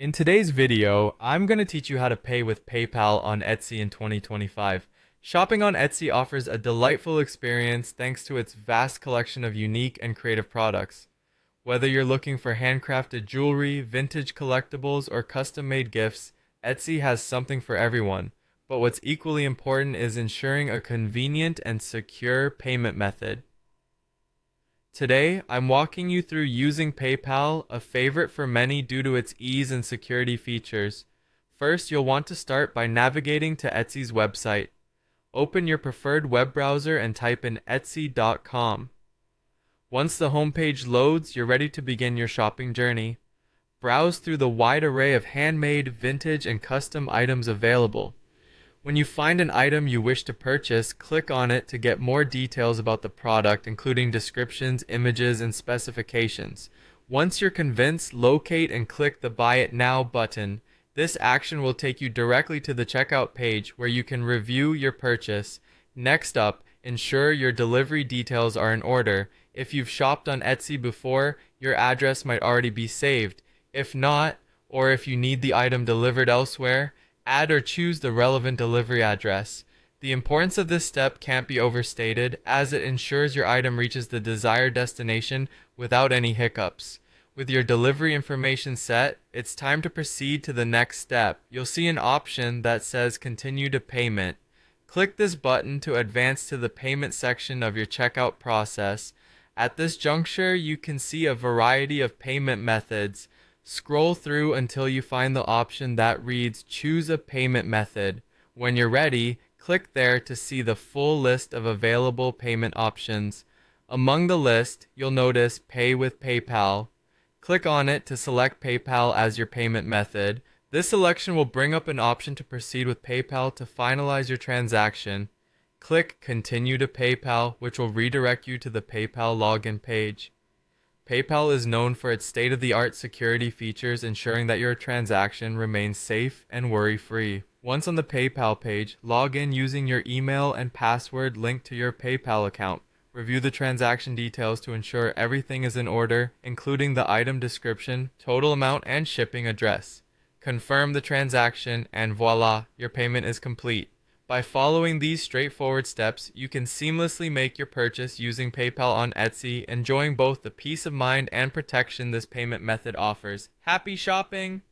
In today's video, I'm going to teach you how to pay with PayPal on Etsy in 2025. Shopping on Etsy offers a delightful experience thanks to its vast collection of unique and creative products. Whether you're looking for handcrafted jewelry, vintage collectibles, or custom-made gifts, Etsy has something for everyone. But what's equally important is ensuring a convenient and secure payment method. Today, I'm walking you through using PayPal, a favorite for many due to its ease and security features. First, you'll want to start by navigating to Etsy's website. Open your preferred web browser and type in etsy.com. Once the homepage loads, you're ready to begin your shopping journey. Browse through the wide array of handmade, vintage, and custom items available. When you find an item you wish to purchase, click on it to get more details about the product, including descriptions, images, and specifications. Once you're convinced, locate and click the Buy It Now button. This action will take you directly to the checkout page where you can review your purchase. Next up, ensure your delivery details are in order. If you've shopped on Etsy before, your address might already be saved. If not, or if you need the item delivered elsewhere, add or choose the relevant delivery address. The importance of this step can't be overstated, as it ensures your item reaches the desired destination without any hiccups. With your delivery information set, it's time to proceed to the next step. You'll see an option that says Continue to Payment. Click this button to advance to the payment section of your checkout process. At this juncture, you can see a variety of payment methods. Scroll through until you find the option that reads Choose a Payment Method. When you're ready, click there to see the full list of available payment options. Among the list, you'll notice Pay with PayPal. Click on it to select PayPal as your payment method. This selection will bring up an option to proceed with PayPal to finalize your transaction. Click Continue to PayPal, which will redirect you to the PayPal login page. PayPal is known for its state-of-the-art security features, ensuring that your transaction remains safe and worry-free. Once on the PayPal page, log in using your email and password linked to your PayPal account. Review the transaction details to ensure everything is in order, including the item description, total amount, and shipping address. Confirm the transaction, and voila, your payment is complete. By following these straightforward steps, you can seamlessly make your purchase using PayPal on Etsy, enjoying both the peace of mind and protection this payment method offers. Happy shopping!